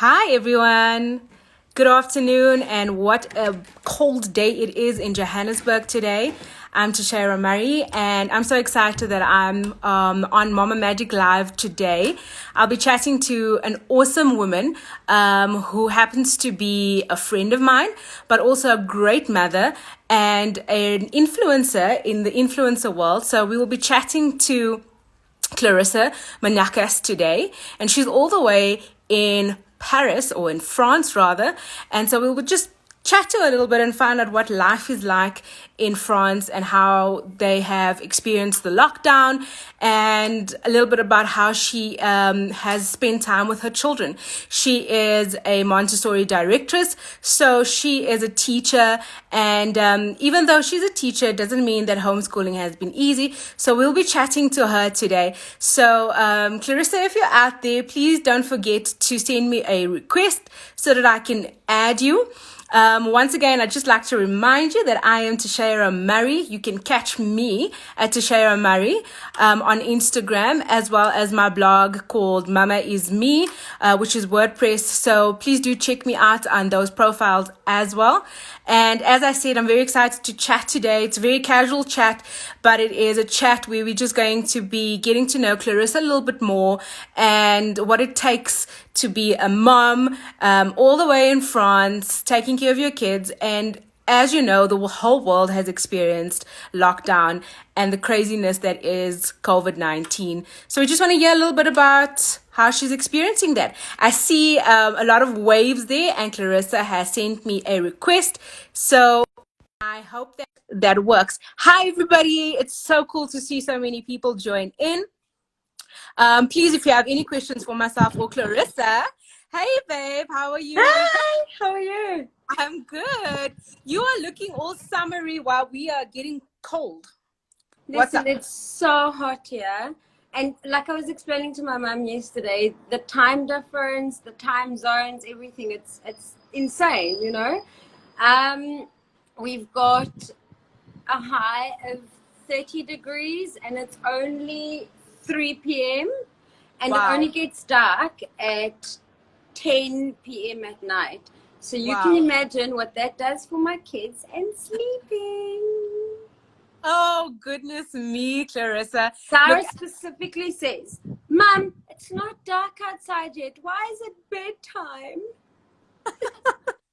Hi, everyone. Good afternoon, and what a cold day it is in Johannesburg today. I'm Teixeira Murray, and I'm so excited that I'm on Mama Magic Live today. I'll be chatting to an awesome woman who happens to be a friend of mine, but also a great mother and an influencer in the influencer world. So we will be chatting to Clarissa Manacas today, and she's all the way in Paris, or in France rather. And so we will just chat to her a little bit and find out what life is like in France and how they have experienced the lockdown, and a little bit about how she has spent time with her children. She is a Montessori directress, so she is a teacher, and even though she's a teacher, it doesn't mean that homeschooling has been easy. So we'll be chatting to her today. So Clarissa, if you're out there, please don't forget to send me a request so that I can add you. Once again, I'd just like to remind you that I am Teixeira Murray. You can catch me at Teixeira Murray on Instagram, as well as my blog called Mama Is Me, which is WordPress. So please do check me out on those profiles as well. And as I said, I'm very excited to chat today. It's a very casual chat, but it is a chat where we're just going to be getting to know Clarissa a little bit more and what it takes to be a mom all the way in France, taking care of your kids. And as you know, the whole world has experienced lockdown and the craziness that is COVID-19. So we just want to hear a little bit about how she's experiencing that. I see a lot of waves there, and Clarissa has sent me a request. So I hope that works. Hi, everybody. It's so cool to see so many people join in. Please, if you have any questions for myself or Clarissa. Hey, babe, how are you? Hi, how are you? I'm good. You are looking all summery while we are getting cold. What's Listen, up? it's so hot here. And like I was explaining to my mom yesterday, the time difference, the time zones, everything, it's insane, you know? We've got a high of 30 degrees and it's only 3 p.m. and Wow. it only gets dark at 10 p.m. at night. So you Wow. can imagine what that does for my kids and sleeping. Oh, goodness me, Clarissa. Sarah Look, specifically says, Mum, it's not dark outside yet. Why is it bedtime?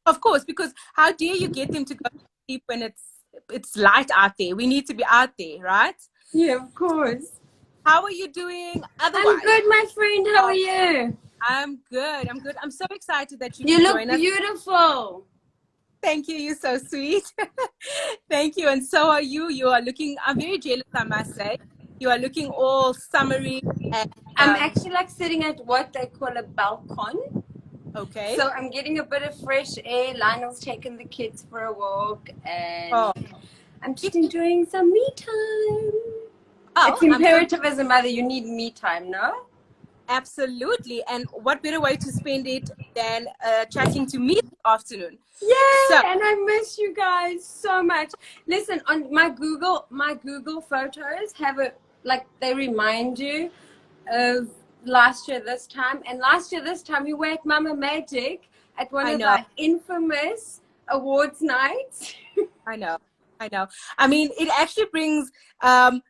of course, because how dare you get them to go to sleep when it's light out there? We need to be out there, right? Yeah, of course. How are you doing otherwise? I'm good, my friend. How are you? I'm good. I'm good. I'm so excited that you You can look join us. beautiful. Thank you. You're so sweet. Thank you. And so are you. You are looking, I'm very jealous, I must say. You are looking all summery. And, I'm actually like sitting at what they call a balcony. okay. So I'm getting a bit of fresh air. Lionel's taking the kids for a walk and I'm just enjoying some me time. It's imperative as a mother, you need me time, no? Absolutely. And what better way to spend it than chatting to me this afternoon? Yeah, and I miss you guys so much. Listen, on my Google photos have a they remind you of last year this time. And last year this time we were at Mama Magic at one of our infamous awards nights. I know. I mean, it actually brings a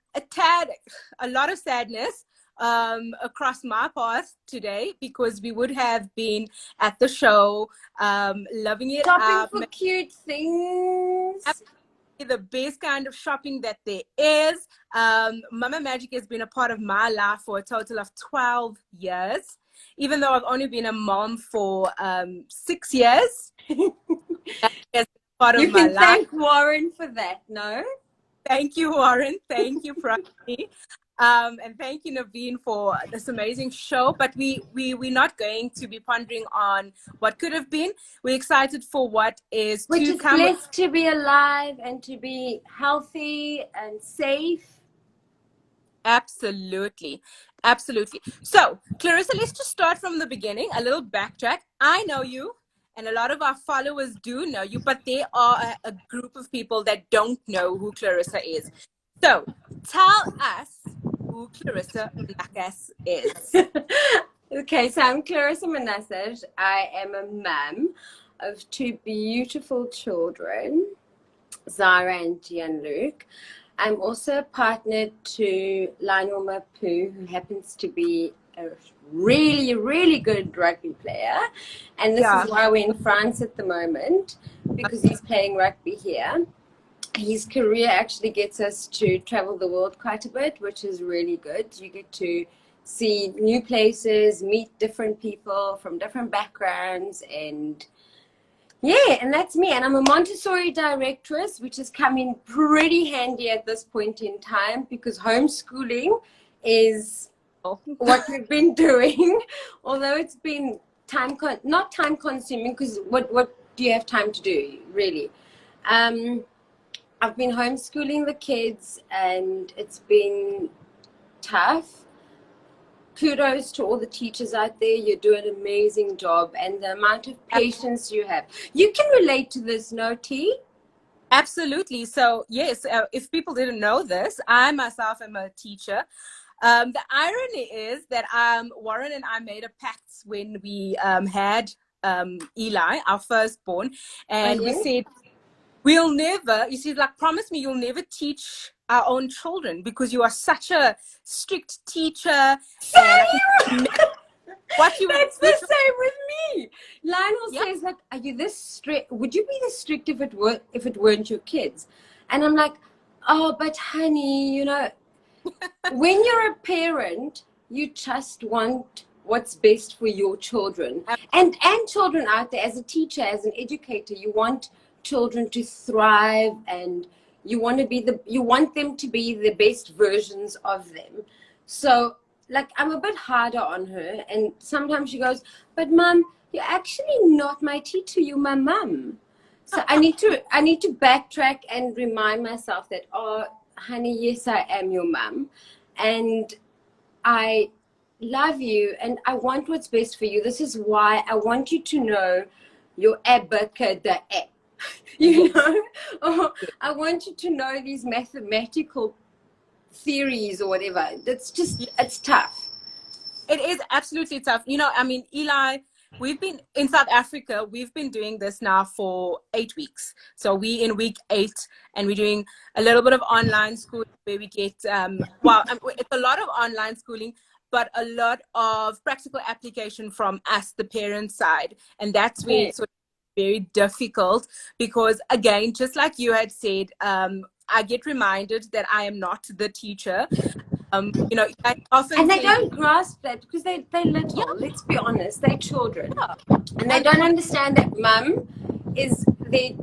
lot of sadness across my path today, because we would have been at the show, loving it Shopping for cute things. The best kind of shopping that there is. Mama Magic has been a part of my life for a total of 12 years, even though I've only been a mom for 6 years. Part of you my can life. Thank Warren for that, no? Thank you, Warren. Thank you, Prati. And thank you, Naveen, for this amazing show. But we're not going to be pondering on what could have been. We're excited for what is We're to just come. blessed to be alive and to be healthy and safe. Absolutely. Absolutely. So, Clarissa, let's just start from the beginning, a little backtrack. I know you, and a lot of our followers do know you, but there are a group of people that don't know who Clarissa is. So tell us who Clarissa Manacas is. Okay, so I'm Clarissa Manacas. I am a mum of two beautiful children, Zara and Gianluc. I'm also partnered to Lionel Mapu, who happens to be a really, really good rugby player. And this is Yeah. why we're in France at the moment, because he's playing rugby here. His career actually gets us to travel the world quite a bit, which is really good. You get to see new places, meet different people from different backgrounds, and yeah, and that's me. And I'm a Montessori directress, which is coming pretty handy at this point in time because homeschooling is what we've been doing, although it's been not time consuming because what do you have time to do really? I've been homeschooling the kids and it's been tough. Kudos to all the teachers out there. You do an amazing job, and the amount of patience you have. You can relate to this, no, T? Absolutely. So, yes, if people didn't know this, I myself am a teacher. The irony is that Warren and I made a pact when we had Eli, our firstborn, Oh, and we yeah? said, we'll never, you see, like, promise me you'll never teach our own children because you are such a strict teacher. And I think what you would That's the teach, same with me. Lionel yeah, says, like, are you this strict? Would you be this strict if it weren't your kids? And I'm like, oh, but honey, when you're a parent, you just want what's best for your children. And children out there, as a teacher, as an educator, you want children to thrive and you want them to be the best versions of them. So like I'm a bit harder on her and sometimes she goes, but mom, you're actually not my teacher, you're my mum. So I need to backtrack and remind myself that, oh honey, yes, I am your mum and I love you and I want what's best for you. This is why I want you to know your abacada. You yes. know, or I want you to know these mathematical theories or whatever. It's tough. It is absolutely tough. I mean, Eli, we've been in South Africa, we've been doing this now for 8 weeks. So we in week 8 and we're doing a little bit of online schooling where we get, it's a lot of online schooling, but a lot of practical application from us, the parent side. And that's where Yeah. it's sort of very difficult because, again, just like you had said, I get reminded that I am not the teacher. I often And they say, don't grasp that because they're yeah, little. Let's be honest, they're children. yeah. And they And don't understand that mum is their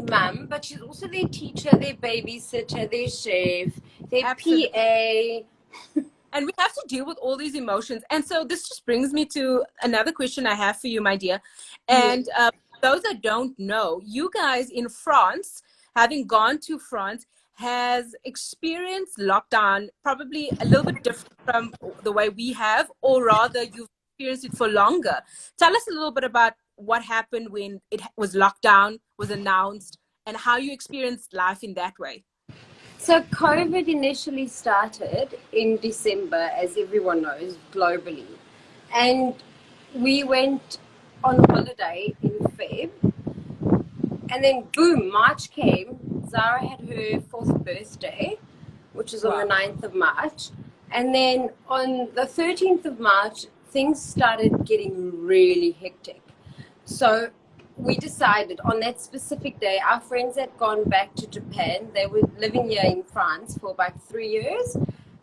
mum, but she's also their teacher, their babysitter, their chef, their absolutely. PA. And we have to deal with all these emotions. And so this just brings me to another question I have for you, my dear. Yeah. And those that don't know, you guys in France, having gone to France, has experienced lockdown probably a little bit different from the way we have, or rather, you've experienced it for longer. Tell us a little bit about what happened when it was locked down, was announced, and how you experienced life in that way. So COVID initially started in December, as everyone knows, globally. And we went on holiday in Feb. And then boom, March came. Zara had her fourth birthday, which is on the Wow. 9th of March. And then on the 13th of March, things started getting really hectic. So we decided on that specific day, our friends had gone back to Japan. They were living here in France for about 3 years.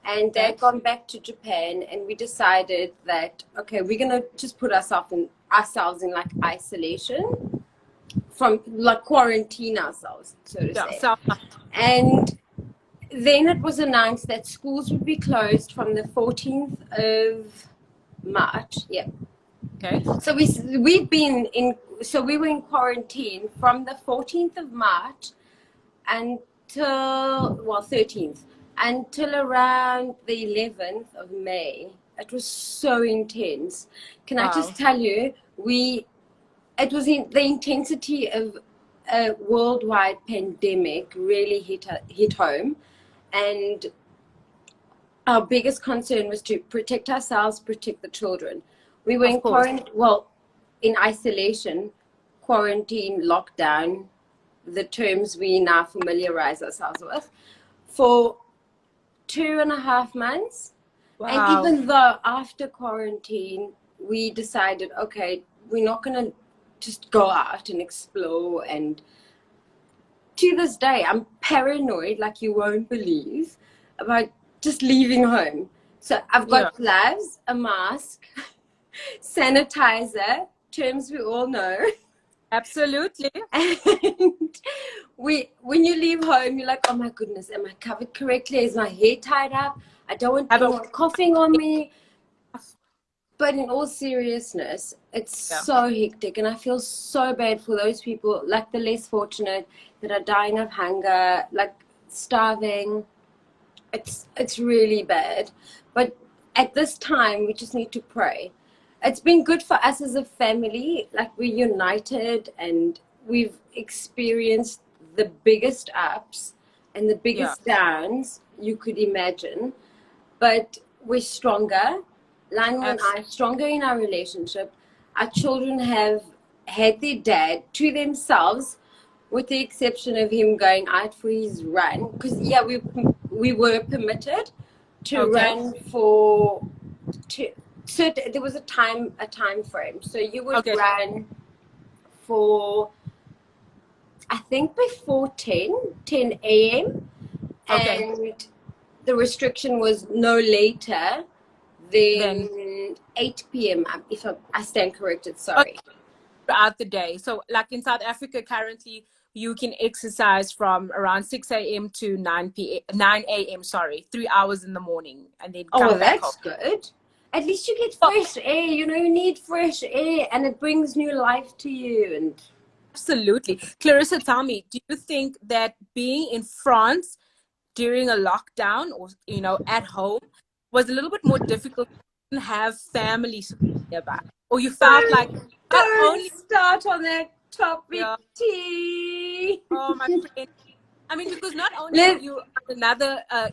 And they Okay. had gone back to Japan, and we decided that, okay, we're going to just put ourselves in like isolation from like quarantine ourselves, so to Yeah. say. So, And then it was announced that schools would be closed from the 14th of March. Yeah. okay. So we were in quarantine from the 14th of March until 13th until around the 11th of May. It was so intense. Can I just Wow. tell you, it was the intensity of a worldwide pandemic really hit home, and our biggest concern was to protect ourselves, protect the children. We were Of in course. quarantine, well, in isolation, quarantine, lockdown, the terms we now familiarize ourselves with, for 2.5 months. And Wow. even though after quarantine, we decided, okay, we're not going to just go out and explore. And to this day, I'm paranoid, like you won't believe, about just leaving home. So I've Yeah. got gloves, a mask, sanitizer, terms we all know. Absolutely. And when you leave home, you're like, oh my goodness, am I covered correctly? Is my hair tied up? I don't want Have a anyone coughing on me. But in all seriousness, it's yeah. so hectic, and I feel so bad for those people, like the less fortunate, that are dying of hunger, like starving. It's really bad. But at this time, we just need to pray. It's been good for us as a family, like we're united, and we've experienced the biggest ups and the Yeah. biggest downs you could imagine. But we're stronger. Lionel and I are stronger in our relationship. Our children have had their dad to themselves, with the exception of him going out for his run. Because yeah, we were permitted to Okay. run for two. So there was a time frame. So you would Okay. run for, I think, before 10 a.m. Okay. and the restriction was no later Then than 8 p.m. If I stand corrected, sorry. throughout the day. So, like in South Africa, currently you can exercise from around 6 a.m. to 9 a.m. Sorry, 3 hours in the morning, and then Oh, come well, back home. that's good. At least you get So, fresh air. You need fresh air, and it brings new life to you. And absolutely, Clarissa, tell me, do you think that being in France during a lockdown, or at home, was a little bit more difficult to have family support nearby, or you felt like not don't only start on that topic, yeah, T. oh my friend. I mean, because not only were Let, you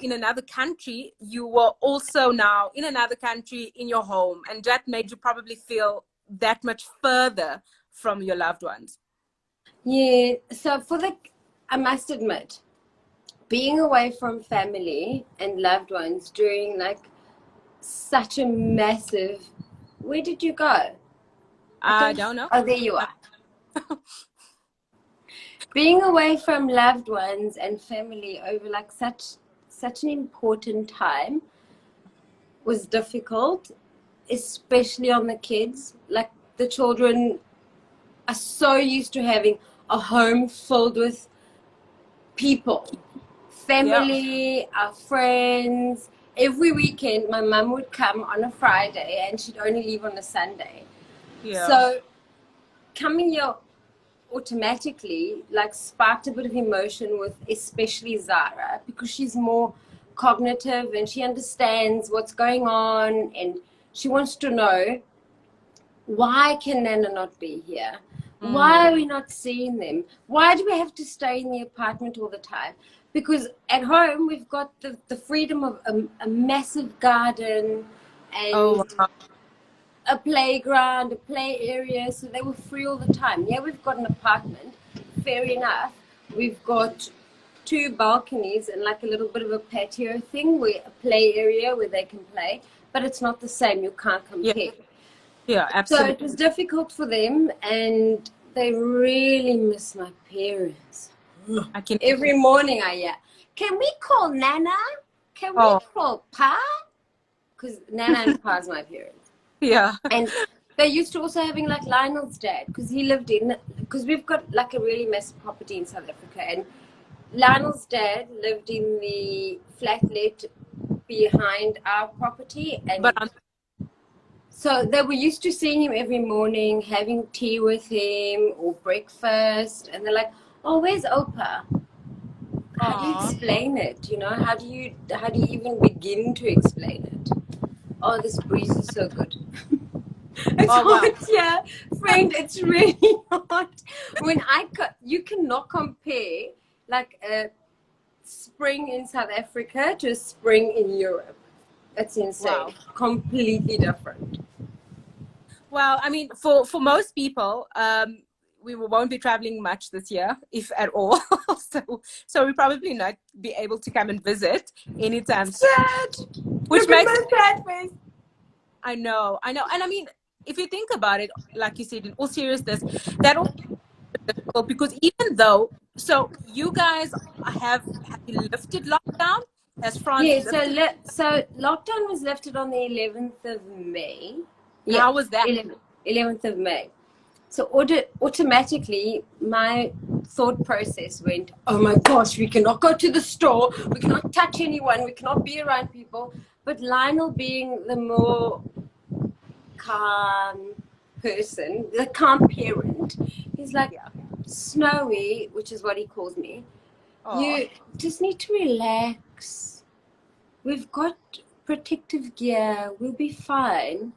in another country, you were also now in another country in your home, and that made you probably feel that much further from your loved ones. yeah, so I must admit, being away from family and loved ones during like such a massive, where did you go? I I don't, don't know. oh, there you are. Being away from loved ones and family over like such an important time was difficult, especially on the kids. Like the children are so used to having a home filled with people, Yeah, family, our friends. Every weekend, my mum would come on a Friday and she'd only leave on a Sunday. yeah, So coming here automatically like sparked a bit of emotion with especially Zara, because she's more cognitive and she understands what's going on, and she wants to know, why can Nana not be here? Why are mm, we not seeing them? Why do we have to stay in the apartment all the time? Because at home we've got the freedom of a massive garden oh, and wow. a playground, a play area, so they were free all the time. Yeah, we've got an apartment, fair enough. We've got two balconies and like a little bit of a patio thing, where a play area where they can play, but it's not the same. You can't Yeah, compare. yeah, So absolutely. it was difficult for them, and they really miss my parents. I can. Every morning I hear, can we call Nana? Can we Oh, call Pa? Because Nana and Pa's my parents. yeah, And they used to also having like Lionel's dad, because he lived in, because we've got like a really massive property in South Africa, and Lionel's dad lived in the flatlet behind our property, but and so they were used to seeing him every morning, having tea with him or breakfast, and they're like, "Oh, where's Opa?" How do you oh, explain it? How do you even begin to explain it? Oh, this breeze is so good. It's oh, wow. hot, yeah, friend. It's really hot. You cannot compare like a spring in South Africa to a spring in Europe. It's insane. Wow. Completely different. Well, I mean, for most people, we won't be traveling much this year, if at all. So we probably not be able to come and visit anytime soon, Sad. which Look at makes my sad face. I know, and I mean, if you think about it, like you said, in all seriousness, that also difficult because even though, so you guys have you lifted lockdown? Has France Yeah, lifted? so lockdown was lifted on the 11th of May. And Yeah, how was that? 11th of May. So automatically, my thought process went, oh my gosh, we cannot go to the store, we cannot touch anyone, we cannot be around people. But Lionel, being the more calm person, the calm parent, he's like, Yeah. Snowy, which is what he calls me, Oh, you just need to relax. We've got protective gear, we'll be fine.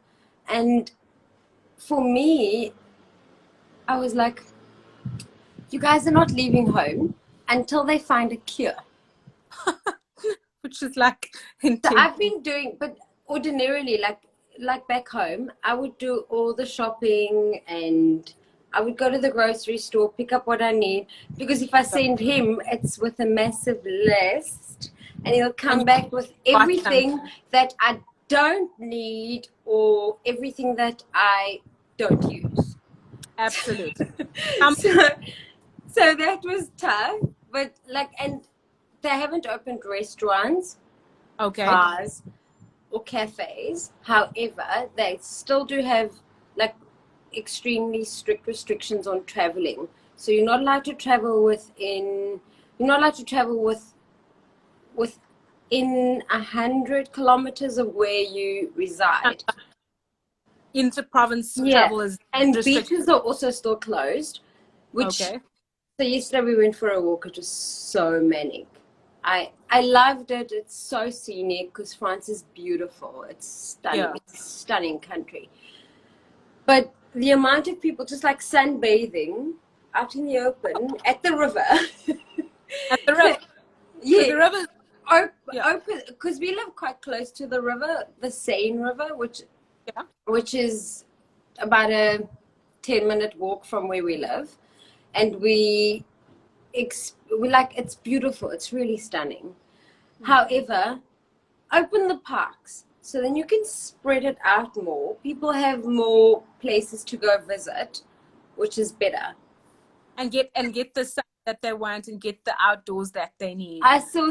And for me, I was like, you guys are not leaving home until they find a cure. which is like So intense. I've been doing, but ordinarily, like back home, I would do all the shopping and I would go to the grocery store, pick up what I need. Because if I send him, it's with a massive list, and he'll come And back with got everything something. that I don't need or everything that I don't use. Absolutely. Um, so so that was tough, but like, and they haven't opened restaurants, okay. bars, or cafes. However, they still do have like extremely strict restrictions on traveling. So you're not allowed to travel within. You're not allowed to travel within 100 kilometers of where you reside. Inter-province Yeah, travel is and restricted. beaches are also still closed. Which Okay. so yesterday we went for a walk. It was so manic. I loved it. It's so scenic because France is beautiful. It's stunning. Yeah. It's a stunning country. But the amount of people just like sunbathing out in the open at the river. And the So, river, because yeah, the river, yeah, open because we live quite close to the river, the Seine River, yeah. which is about a 10-minute walk from where we live, and we like it's beautiful. It's really stunning. However, open the parks so then you can spread it out more. People have more places to go visit, which is better. And get the sun that they want and get the outdoors that they need. I saw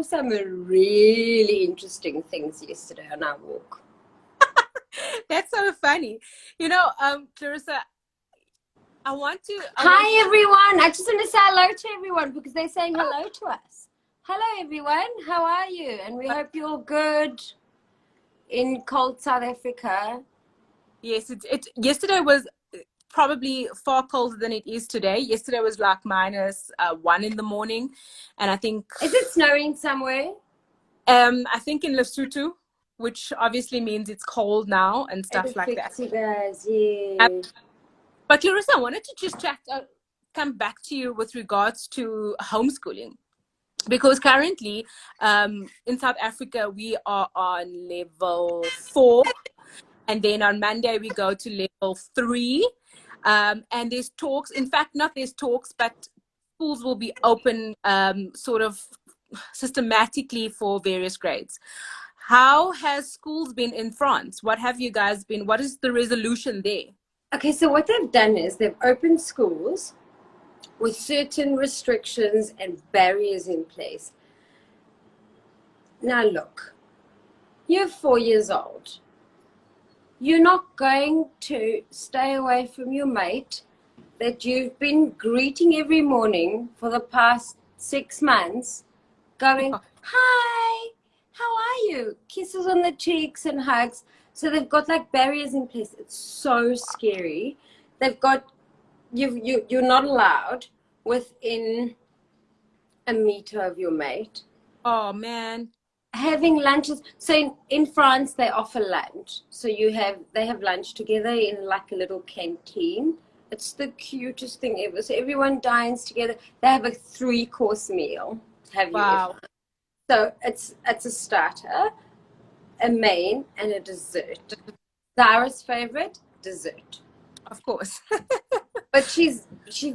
some really interesting things yesterday on our walk. That's so funny. Clarissa, I want Hi everyone. I just want to say hello to everyone because they're saying hello to us. Hello everyone. How are you? And we hope you're good in cold South Africa. yes, yesterday was probably far colder than it is today. Yesterday was like minus 1 in the morning, and I think Is it snowing somewhere? I think in Lesotho, which obviously means it's cold now and It stuff like that. affects you guys, yeah. But Clarissa, I wanted to just come back to you with regards to homeschooling. Because currently in South Africa, we are on level 4. And then on Monday, we go to level 3. And there's talks, in fact, not there's talks, but schools will be open sort of systematically for various grades. How has schools been in France? What is the resolution there? Okay, so what they've done is they've opened schools with certain restrictions and barriers in place. Now look, you're 4 years old. You're not going to stay away from your mate that you've been greeting every morning for the past 6 months, going, hi, how are you? Kisses on the cheeks and hugs. So they've got like barriers in place. It's so scary. They've got, you're not allowed within a meter of your mate. Oh, man. Having lunches, so in France they offer lunch, so they have lunch together in like a little canteen. It's the cutest thing ever. So everyone dines together. They have a 3-course meal. Have you Wow. ever? So it's a starter, a main, and a dessert. Zara's favorite dessert. Of course. But she's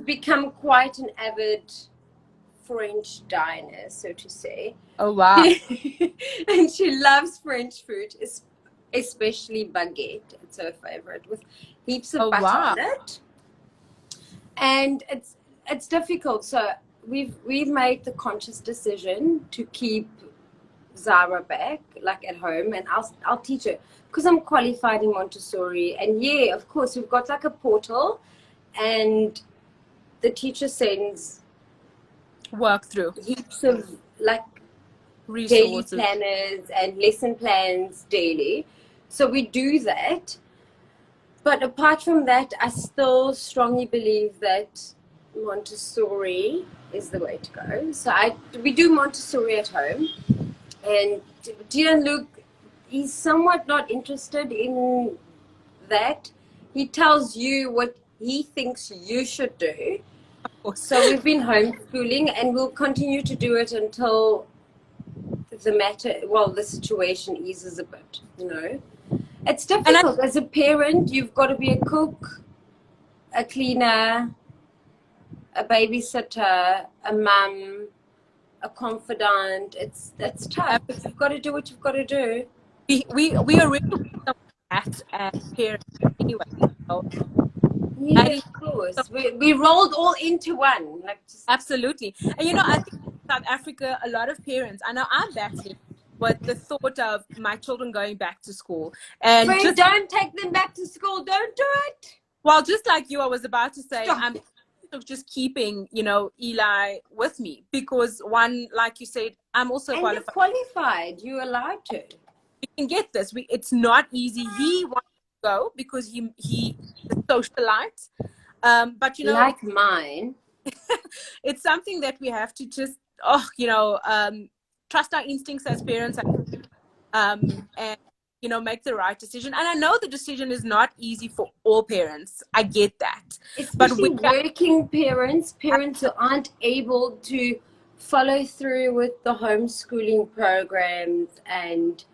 become quite an avid French diner, so to say. Oh, wow. And she loves French food, especially baguette. It's her favorite, with heaps of Oh, butter wow. on it. And it's difficult. So we've made the conscious decision to keep Zara back, like at home, and I'll teach her because I'm qualified in Montessori. And yeah, of course, we've got like a portal, and the teacher sends Work through heaps of like daily resources. planners and lesson plans daily. So we do that. But apart from that, I still strongly believe that Montessori is the way to go. So we do Montessori at home. And dear Luke, he's somewhat not interested in that. He tells you what he thinks you should do. So we've been homeschooling, and we'll continue to do it until the situation eases a bit, you know. It's difficult. As a parent, you've got to be a cook, a cleaner, a babysitter, a mum, a confidant. It's tough, but you've got to do what you've got to do. We are really at parents anyway. So Yeah, of course. We rolled all into one. Absolutely. And I think in South Africa, a lot of parents, I know I'm battling with the thought of my children going back to school. And Friend, don't take them back to school. Don't do it. Well, just like you, I was about to say, Stop. I'm just keeping, Eli with me because one, like you said, I'm also and qualified. You're qualified. You're allowed to. We can get this. It's not easy. He wants to go because he is socialite. But like mine. It's something that we have to just trust our instincts as parents, and make the right decision. And I know the decision is not easy for all parents. I get that. Especially working parents who aren't able to follow through with the homeschooling programs and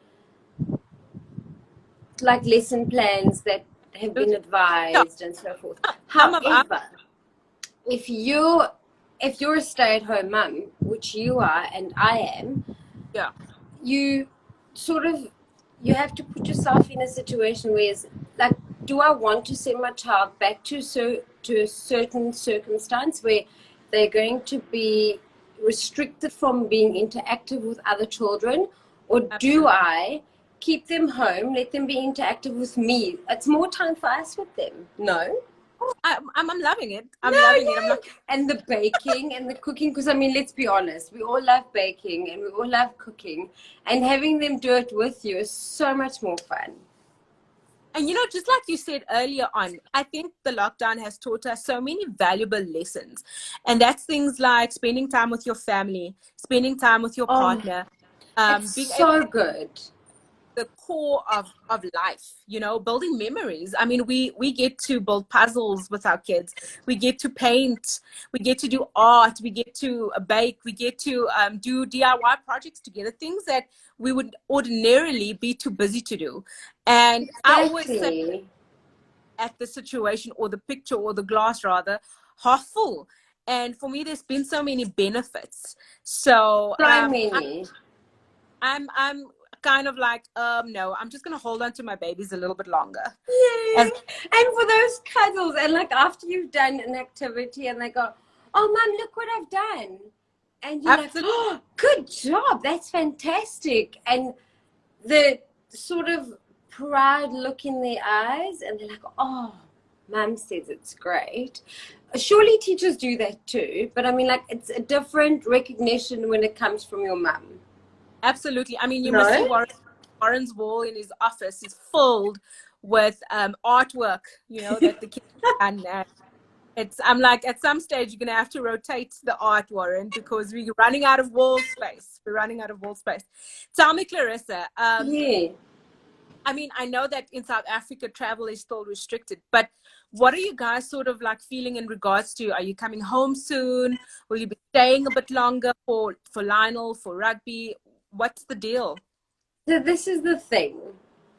like lesson plans that have been advised and so forth. However, if you're a stay-at-home mum, which you are and I am, you have to put yourself in a situation where it's like, do I want to send my child back to a certain circumstance where they're going to be restricted from being interactive with other children, or do I keep them home, let them be interactive with me? It's more time for us with them. No? I'm loving it. I'm loving it. And the baking and the cooking, because let's be honest, we all love baking and we all love cooking, and having them do it with you is so much more fun. And just like you said earlier on, I think the lockdown has taught us so many valuable lessons, and that's things like spending time with your family, spending time with your partner. It's so good. The core of life, building memories. We get to build puzzles with our kids. We get to paint. We get to do art. We get to bake. We get to do DIY projects together, things that we would ordinarily be too busy to do. And I always say at the situation or the picture or the glass rather, half full. And for me, there's been so many benefits. So many. I'm kind of like, no, I'm just going to hold on to my babies a little bit longer. Yeah. And for those cuddles, and like after you've done an activity and they go, oh, Mom, look what I've done. And you're like, oh, good job. That's fantastic. And the sort of proud look in their eyes, and they're like, oh, Mom says it's great. Surely teachers do that too. But it's a different recognition when it comes from your mum. Absolutely. You must see Warren's wall in his office is filled with artwork, that the kids have done. I'm like, at some stage, you're going to have to rotate the art, Warren, because we're running out of wall space. Tell me, Clarissa. I know that in South Africa, travel is still restricted, but what are you guys sort of like feeling in regards to, are you coming home soon? Will you be staying a bit longer for Lionel, for rugby? What's the deal? So this is the thing.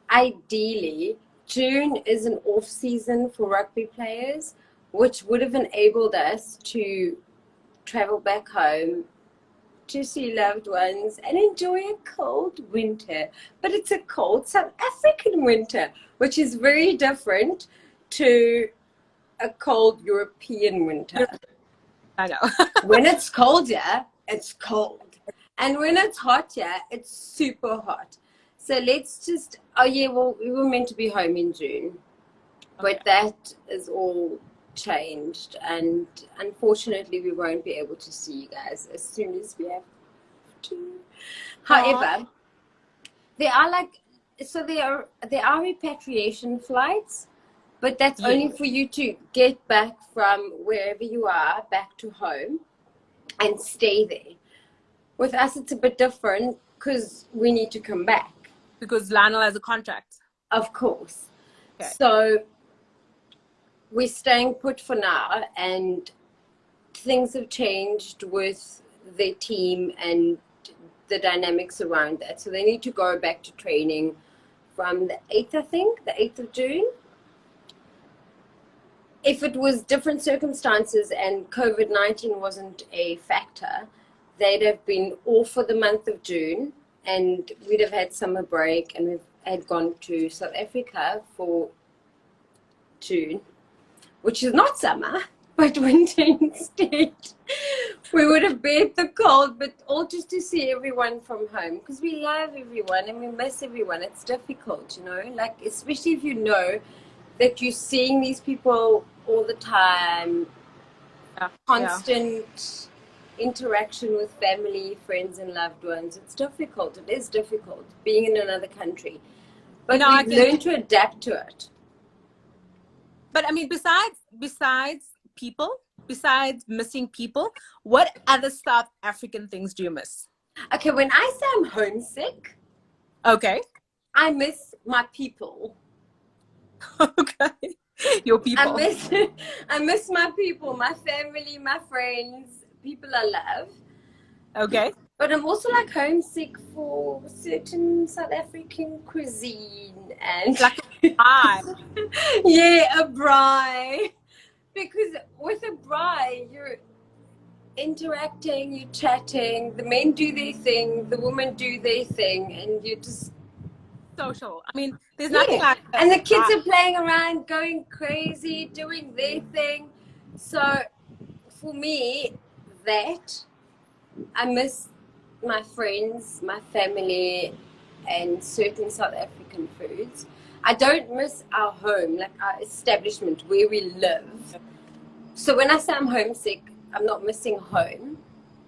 Ideally, June is an off season for rugby players, which would have enabled us to travel back home to see loved ones and enjoy a cold winter. But it's a cold South African winter, which is very different to a cold European winter. I know. When it's cold here, it's cold. And when it's hot here, it's super hot. So let's just, oh yeah, well, we were meant to be home in June, but that is all changed. And unfortunately, we won't be able to see you guys as soon as we have to. However, there are repatriation flights, but that's only for you to get back from wherever you are back to home and stay there. With us, it's a bit different because we need to come back. Because Lionel has a contract. Of course. Okay. So we're staying put for now, and things have changed with their team and the dynamics around that. So they need to go back to training from the 8th, I think, the 8th of June. If it was different circumstances and COVID-19 wasn't a factor, they'd have been off for the month of June, and we'd have had summer break, and we had gone to South Africa for June, which is not summer, but winter instead. We would have bared the cold, but all just to see everyone from home, because we love everyone and we miss everyone. It's difficult, you know, like, especially if you know that you're seeing these people all the time, constant interaction with family, friends, and loved ones. It's difficult. It is difficult being in another country, but we've learned to adapt to it. But I mean, besides people, besides missing people, what other South African things do you miss? Okay, when I say I'm homesick, I miss my people. Okay, your people. I miss my people, my family, my friends, people I love. Okay. But I'm also like homesick for certain South African cuisine and like a braai. Yeah, a braai. Because with a braai, you're interacting, you're chatting, the men do their thing, the women do their thing, and you're just social. I mean, there's nothing like that. And the kids are playing around, going crazy, doing their thing. So for me, I miss my friends, my family, and certain South African foods. I don't miss our home, like our establishment where we live. So when I say I'm homesick, I'm not missing home.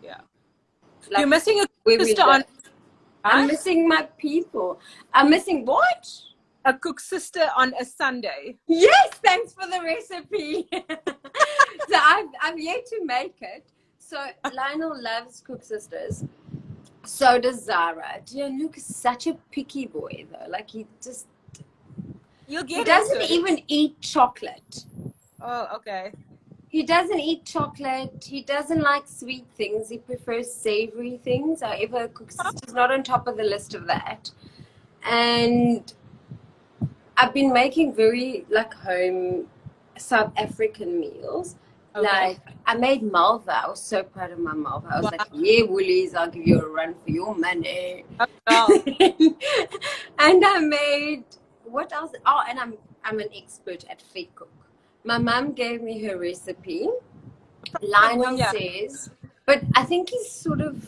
Yeah. Like, you're missing a sister on. I'm missing my people. I'm missing what? A cook sister on a Sunday. Yes, thanks for the recipe. So I'm yet to make it. So Lionel loves cook sisters. So does Zara. Luke is such a picky boy though. Like he doesn't even eat chocolate. Oh, okay. He doesn't eat chocolate. He doesn't like sweet things. He prefers savory things. However, cook sister's not on top of the list of that. And I've been making very like home South African meals. Okay. Like I made malva. I was so proud of my malva. I was like, yeah, Woolies, I'll give you a run for your money. Oh. And I made what else? Oh, and I'm an expert at fake cook. My mom gave me her recipe. Lionel says, but I think he's sort of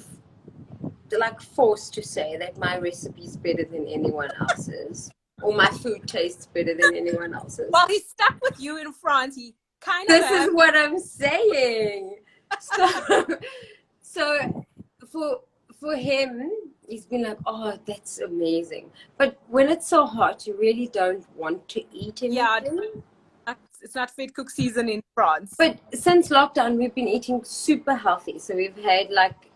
like forced to say that my recipe is better than anyone else's, or my food tastes better than anyone else's. Well, he's stuck with you in France. He kind of. This is what I'm saying. So for him, he's been like, oh, that's amazing. But when it's so hot, you really don't want to eat anything. Yeah. It's not fit cook season in France. But since lockdown, we've been eating super healthy. So we've had like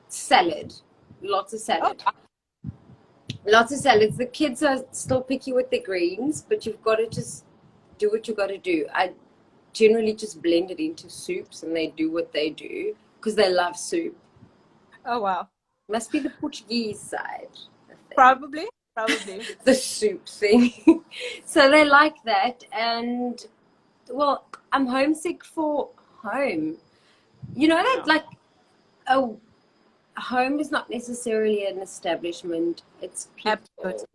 salad, lots of salad. Oh. Lots of salads. The kids are still picky with the greens, but you've got to just do what you got to do. I generally just blend it into soups and they do what they do because they love soup. Oh, wow. Must be the Portuguese side. Probably. Probably. the soup thing. So they like that. And well, I'm homesick for home. You know that Yeah. like a home is not necessarily an establishment. It's people. Absolutely.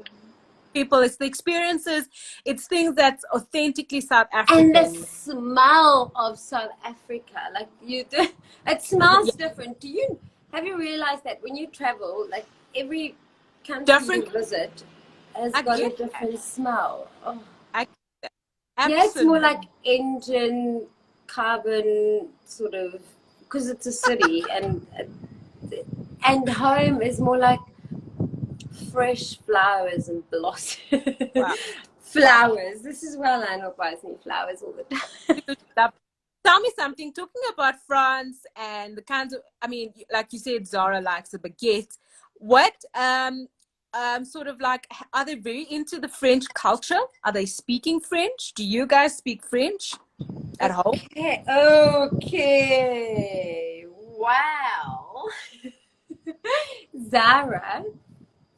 People, it's the experiences, it's things that's authentically South And the African. smell of South Africa, like it smells different. Have you realized that when you travel, like every country you Different. visit has I got a get that. different smell? Oh. I get that. Yeah, it's more Absolutely. like engine, carbon, sort of, because it's a city, and home is more like fresh flowers and blossom. Wow. Wow. Flowers. This is why Lionel buys me flowers all the time. Tell me something, talking about France and the kinds of, I mean, like you said, Zara likes a baguette. What sort of like, are they very into the French culture? Are they speaking French? Do you guys speak French at home? Okay. Okay. Wow. Zara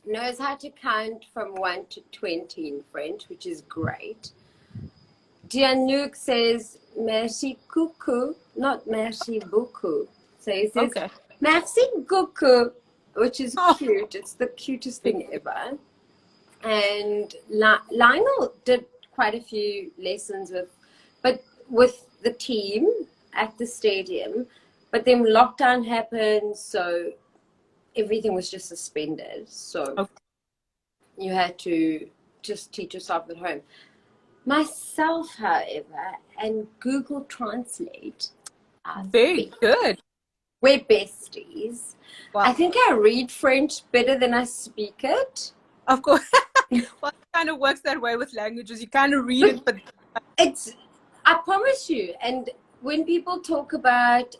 knows how to count from 1 to 20 in French, which is great. Gianluc says merci coucou, not merci beaucoup. So he says Okay. merci coucou, which is Oh, cute. It's the cutest thing ever. And Lionel did quite a few lessons with the team at the stadium, but then lockdown happened, so everything was just suspended. So okay. you had to just teach yourself at home. Myself, however, and Google Translate are Very good. we're besties. I Well, think I read French better than I speak it. of course. Well, it kind of works that way with languages. You kind of read it, but I promise you. And when people talk about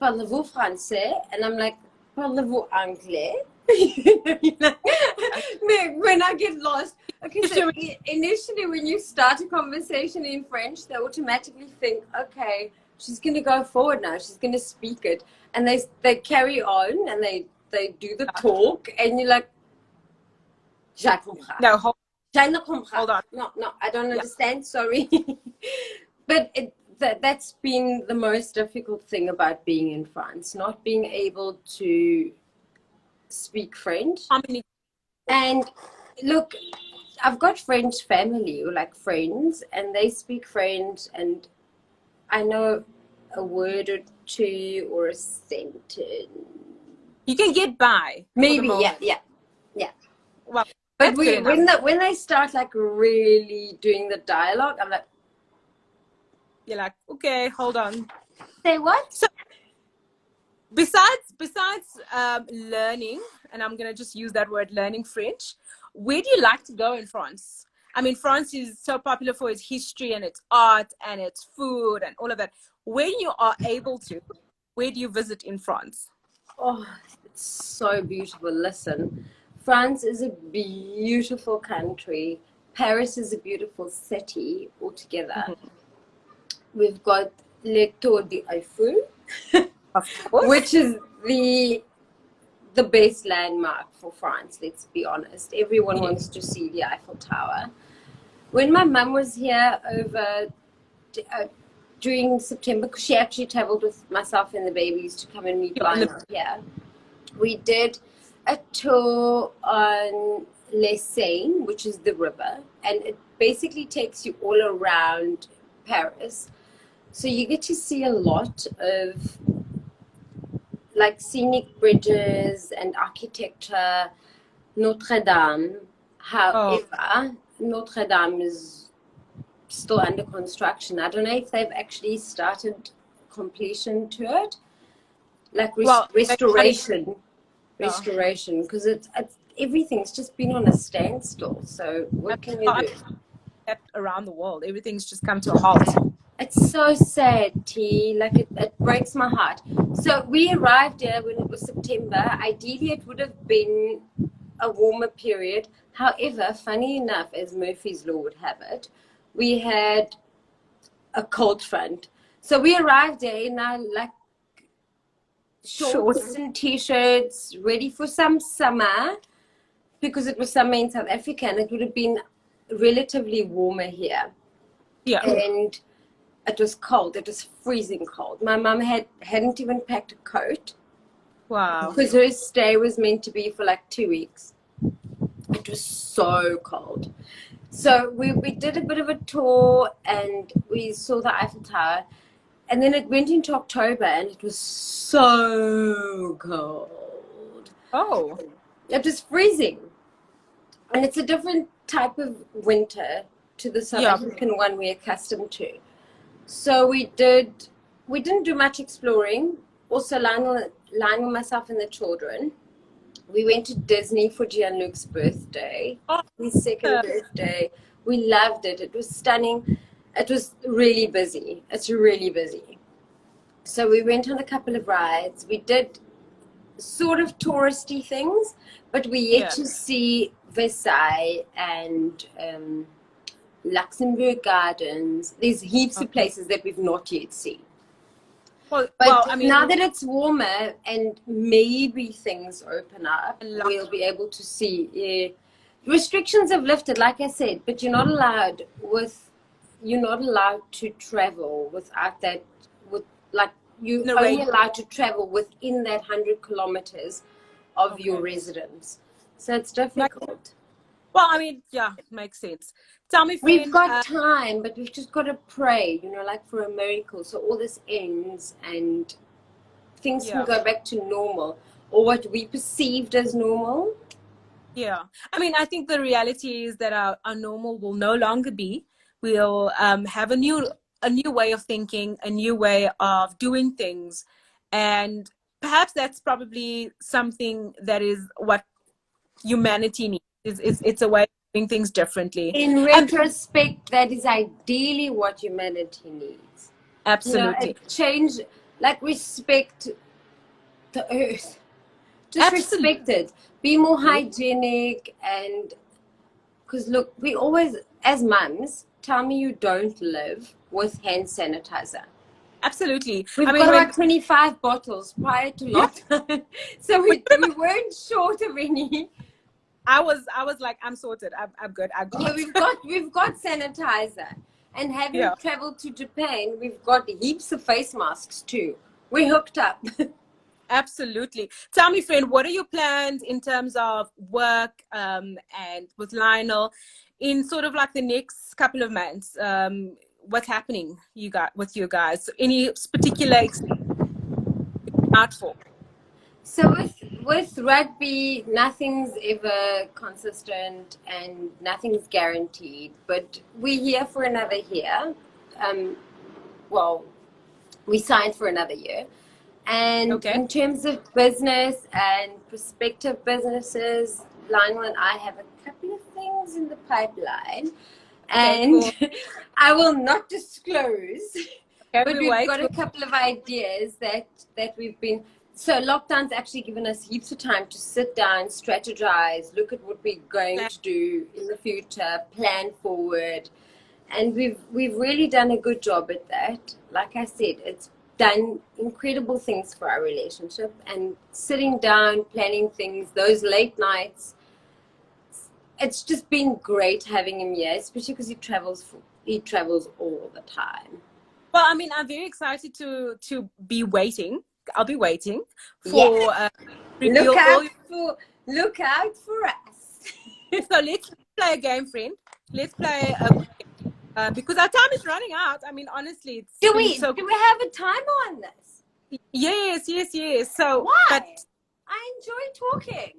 parlez-vous français? And I'm like, parlez-vous anglais? When I get lost. Okay, so initially when you start a conversation in French, they automatically think, okay, she's going to go forward now. She's going to speak it. And they carry on and they do the talk. And you're like, je comprends. no, Je ne comprends. hold on. No, I don't understand. Sorry. But that's been the most difficult thing about being in France, not being able to speak French. How many? And look, I've got French family, like friends, and they speak French, and I know a word or two or a sentence. You can get by. Maybe, yeah. Well, but that's good enough. when they start like really doing the dialogue, I'm like, You're like, okay, hold on. say what? So besides learning, and I'm gonna just use that word, learning French, where do you like to go in France? I mean, France is so popular for its history and its art and its food and all of that. When you are able to, where do you visit in France? Oh, it's so beautiful. Listen, France is a beautiful country. Paris is a beautiful city altogether. Mm-hmm. We've got Le Tour d'Eiffel, Of course. which is the best landmark for France, let's be honest. Everyone wants to see the Eiffel Tower. When my mum was here over during September, because she actually traveled with myself and the babies to come and meet Lionel here, we did a tour on Les Seine, which is the river, and it basically takes you all around Paris. So you get to see a lot of like scenic bridges and architecture. Notre Dame, however, Notre Dame is still under construction. I don't know if they've actually started completion to it, like restoration, because it's everything's just been on a standstill. So what can you do? Around the world, everything's just come to a halt. It's so sad, T. Like it breaks my heart. So we arrived here when it was September. Ideally, it would have been a warmer period. However, funny enough, as Murphy's Law would have it, we had a cold front. So we arrived there in our like shorts and t-shirts, ready for some summer. because it was summer in South Africa, and it would have been relatively warmer here. Yeah. And it was cold. It was freezing cold. My mum hadn't even packed a coat. Wow. Because her stay was meant to be for like 2 weeks. It was so cold. So we did a bit of a tour and we saw the Eiffel Tower. And then it went into October and it was so cold. Oh. It was freezing. And it's a different type of winter to the South African one we're accustomed to. So we didn't do much exploring. Also, Lionel, myself, and the children. We went to Disney for Gianluca's birthday, his second birthday. We loved it. It was stunning. It was really busy. It's really busy. So we went on a couple of rides. We did sort of touristy things, but we yet to see Versailles and Luxembourg Gardens. There's heaps of places that we've not yet seen. But I mean, now that it's warmer and maybe things open up, we'll be able to see. Yeah, restrictions have lifted, like I said, but you're not allowed to travel without that. You're only allowed to travel within that 100 kilometers of your residence. So it's difficult. Well, I mean, yeah, makes sense. Tell me, friend, we've got time, but we've just got to pray, like for a miracle. So all this ends and things can go back to normal, or what we perceived as normal. Yeah. I mean, I think the reality is that our normal will no longer be. We'll have a new way of thinking, a new way of doing things. And perhaps that's probably something that is what humanity needs. It's a way of doing things differently. In retrospect, that is ideally what humanity needs. Absolutely. Change, like respect the earth. Just respect it. Be more hygienic, and because look, we always, as mums, tell me you don't live with hand sanitizer. Absolutely. We've got about 25 bottles prior to lockdown, so we weren't short of any. I was like, I'm sorted. I'm good. I got. Yeah, we've got sanitizer, and having traveled to Japan, we've got heaps of face masks too. We're hooked up. Absolutely. Tell me, friend, what are your plans in terms of work and with Lionel in sort of like the next couple of months? What's happening with you guys? Any particular out for? So with rugby, nothing's ever consistent and nothing's guaranteed. But we're here for another year. Well, we signed for another year. And in terms of business and prospective businesses, Lionel and I have a couple of things in the pipeline. And I will not disclose. But we've got a couple of ideas that we've been... So lockdown's actually given us heaps of time to sit down, strategize, look at what we're going to do in the future, plan forward. And we've really done a good job at that. Like I said, it's done incredible things for our relationship, and sitting down, planning things, those late nights. It's just been great having him here, especially because he travels all the time. Well, I mean, I'm very excited to be waiting. I'll be waiting for look out for us. So let's play a game, friend. Let's play because our time is running out. I mean, honestly, do we have a timer on this? Yes. So why? But I enjoy talking.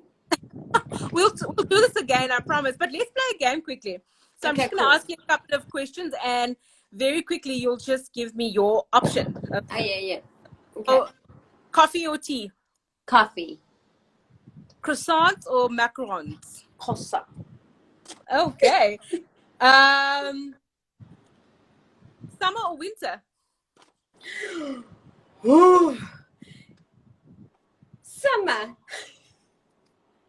We'll do this again, I promise. But let's play a game quickly. So I'm just going to ask you a couple of questions, and very quickly you'll just give me your option. Yeah. Okay. So, coffee or tea? Coffee. Croissants or macarons? Croissant. Okay. Summer or winter? Summer.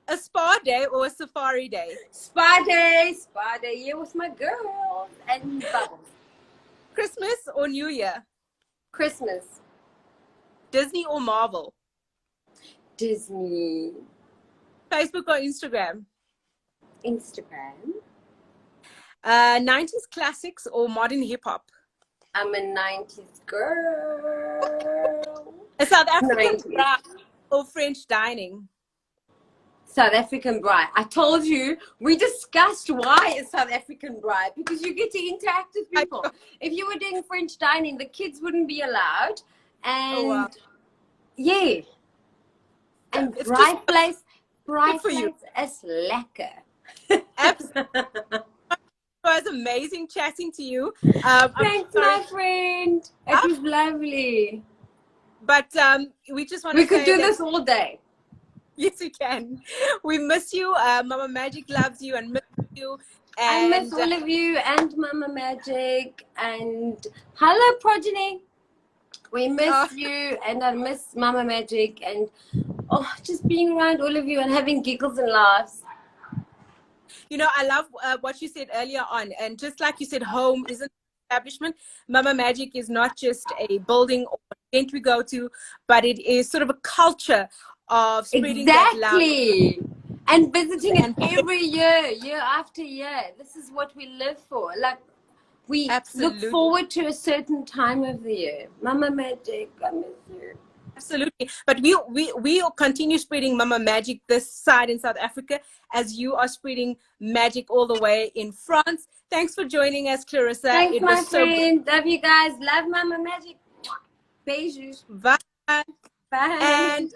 A spa day or a safari day? Spa day, yeah, with my girls and bubbles. Christmas or New Year? Christmas. Disney or Marvel? Disney. Facebook or Instagram? Instagram. 90s classics or modern hip hop? I'm a 90s girl. A South African 90s. bride or French dining? South African bride. I told you, we discussed why a South African bride, because you get to interact with people. If you were doing French dining, the kids wouldn't be allowed. And Oh, wow. yeah. And It's just braai good for you. is lekker. Absolutely. It was amazing chatting to you. I'm Thanks, sorry, my friend. It was lovely. but we just want We to could say do that this all day. yes, we can. We miss you. Mama Magic loves you and miss you. I miss And all of you and Mama Magic and hello, Progeny. We miss you and I miss Mama Magic and just being around all of you and having giggles and laughs. you know, I love what you said earlier on. And just like you said, home isn't an establishment. Mama Magic is not just a building or event we go to, but it is sort of a culture of spreading that love. Exactly. And visiting it And every year, year after year. This is what we live for. Like, we look absolutely. forward to a certain time of the year. Mama Magic, I miss you. Absolutely. But we'll continue spreading Mama Magic this side in South Africa as you are spreading magic all the way in France. Thanks for joining us, Clarissa. Thanks, It my was so good. friend. Love you guys. Love Mama Magic. Beijos. Bye. Bye. And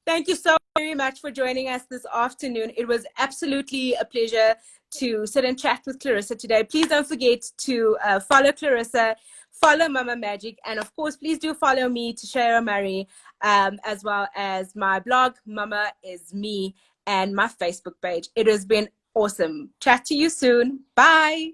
thank you so very much for joining us this afternoon. It was absolutely a pleasure to sit and chat with Clarissa today. Please don't forget to follow Clarissa, follow Mama Magic, and of course, please do follow me, Teixeira Murray, as well as my blog, Mama Is Me, and my Facebook page. It has been awesome. Chat to you soon. Bye.